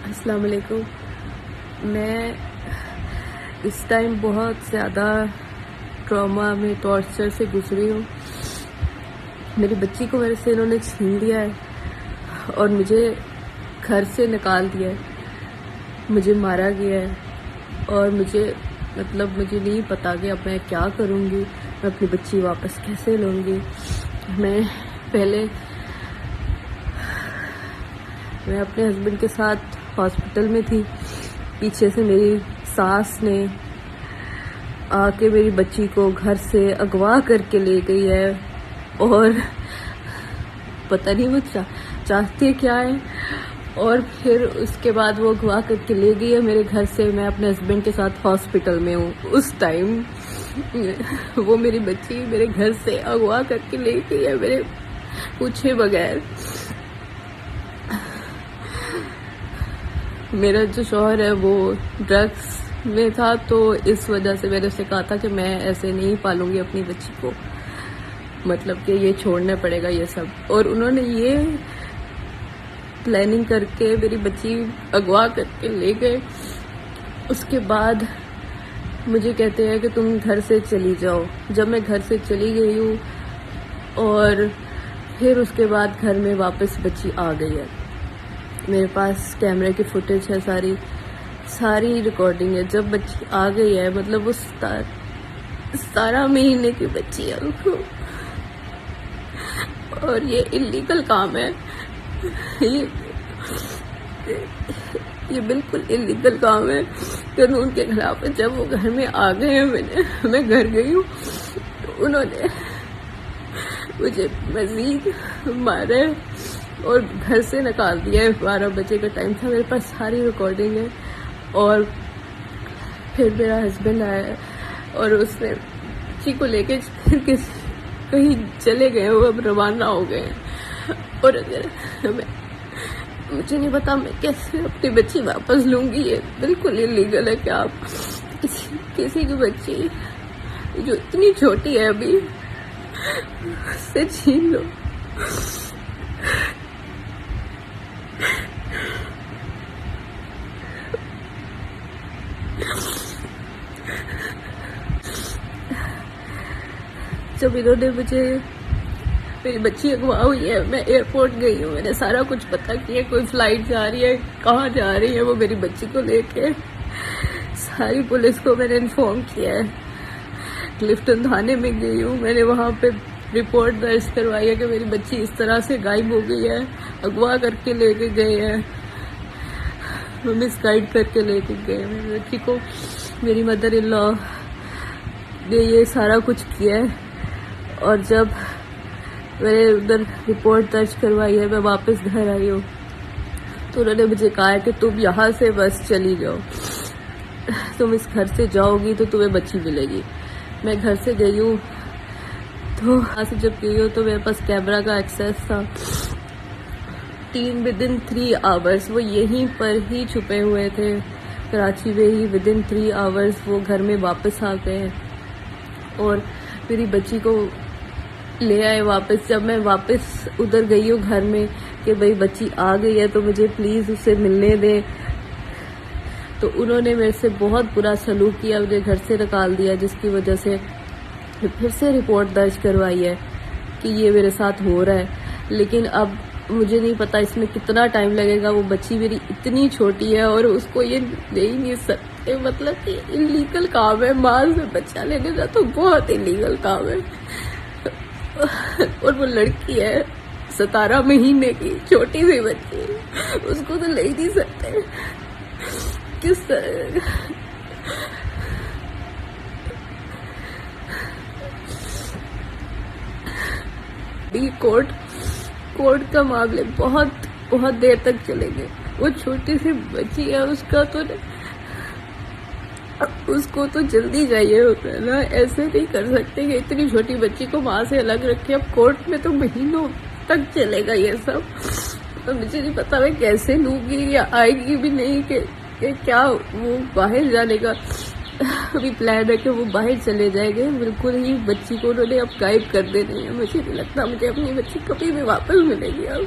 अस्सलाम वालेकुम। मैं इस टाइम बहुत ज़्यादा ट्रॉमा में, टॉर्चर से गुजरी हूँ। मेरी बच्ची को मेरे से इन्होंने छीन लिया है और मुझे घर से निकाल दिया है, मुझे मारा गया है और मुझे नहीं पता कि अब मैं क्या करूँगी, मैं अपनी बच्ची वापस कैसे लूँगी। मैं अपने हस्बैंड के साथ हॉस्पिटल में थी। पीछे से मेरी सास ने आके मेरी बच्ची को घर से अगवा करके ले गई है और पता नहीं वो चाहते क्या है। और फिर उसके बाद वो अगवा करके ले गई है मेरे घर से। मैं अपने हस्बैंड के साथ हॉस्पिटल में हूँ। उस टाइम वो मेरी बच्ची मेरे घर से अगवा करके ले गई है मेरे पूछे बगैर। मेरा जो शौहर है वो ड्रग्स में था, तो इस वजह से मैंने उसे कहा था कि मैं ऐसे नहीं पालूंगी अपनी बच्ची को, कि ये छोड़ना पड़ेगा ये सब। और उन्होंने ये प्लानिंग करके मेरी बच्ची अगवा करके ले गए। उसके बाद मुझे कहते हैं कि तुम घर से चली जाओ। जब मैं घर से चली गई हूँ और फिर उसके बाद घर में वापस बच्ची आ गई है। मेरे पास कैमरे की फुटेज है, सारी रिकॉर्डिंग है। जब बच्ची आ गई है, वो 17 महीने की बच्ची है उसको। और ये इलीगल काम है, ये बिल्कुल इलीगल काम है, कानून के खिलाफ है। जब वो घर में आ गए हैं, मैं घर गई हूँ तो उन्होंने मुझे मजीद मारा और घर से निकाल दिया है। 12 बजे का टाइम था, मेरे पास सारी रिकॉर्डिंग है। और फिर मेरा हस्बैंड आया और उसने बच्ची को लेके फिर कहीं चले गए, वो अब रवाना हो गए। और मुझे नहीं पता मैं कैसे अपनी बच्ची वापस लूंगी। ये बिल्कुल इलीगल है कि आप किसी की बच्ची जो इतनी छोटी है अभी उससे छीन लो। जब इन्होंने मेरी बच्ची अगवा हुई है, मैं एयरपोर्ट गई हूँ, मैंने सारा कुछ पता किया, कोई फ्लाइट जा रही है, कहाँ जा रही है वो मेरी बच्ची को लेके। सारी पुलिस को मैंने इन्फॉर्म किया है। क्लिफ्टन थाने में गई हूँ, मैंने वहाँ पे रिपोर्ट दर्ज करवाई है कि मेरी बच्ची इस तरह से गायब हो गई है, अगवा करके लेके गए हैं, मिसगाइड करके लेके गए मेरी बच्ची को। मेरी मदर इन लॉ ने ये सारा कुछ किया है। और जब मैंने उधर रिपोर्ट दर्ज करवाई है, मैं वापस घर आई हूँ, तो उन्होंने मुझे कहा है कि तुम यहाँ से बस चली जाओ, तुम इस घर से जाओगी तो तुम्हें बच्ची मिलेगी। मैं घर से गई हूँ, तो वहाँ से जब गई हूँ तो मेरे पास कैमरा का एक्सेस था। विदिन 3 आवर्स वो यहीं पर ही छुपे हुए थे, कराची में ही। विदिन 3 आवर्स वो घर में वापस आ गए हैं और मेरी बच्ची को ले आए वापस। जब मैं वापस उधर गई हूँ घर में कि भाई बच्ची आ गई है तो मुझे प्लीज़ उससे मिलने दें, तो उन्होंने मेरे से बहुत बुरा सलूक किया, मुझे घर से निकाल दिया, जिसकी वजह से फिर से रिपोर्ट दर्ज करवाई है कि ये मेरे साथ हो रहा है। लेकिन अब मुझे नहीं पता इसमें कितना टाइम लगेगा। वो बच्ची मेरी इतनी छोटी है और उसको ये ले ही नहीं सकते, कि इलीगल काम है। माँ से बच्चा लेने का तो बहुत इलीगल काम है। और वो लड़की है 17 महीने की, छोटी सी बच्ची, उसको तो ले ही नहीं सकते। किस तरह कोर्ट का मामले बहुत देर तक चलेंगे। वो छोटी सी बच्ची है, उसको तो जल्दी चाहिए होता है ना। ऐसे नहीं कर सकते कि इतनी छोटी बच्ची को माँ से अलग रखे। अब कोर्ट में तो महीनों तक चलेगा ये सब। तो मुझे नहीं पता मैं कैसे लूंगी, या आएगी भी नहीं कि क्या वो बाहर जाने का अभी प्लान है कि वो बाहर चले जाएंगे। बिल्कुल ही बच्ची को उन्होंने अब गायब कर देनी है। मुझे नहीं लगता मुझे अपनी बच्ची कभी भी वापस मिलेगी अब।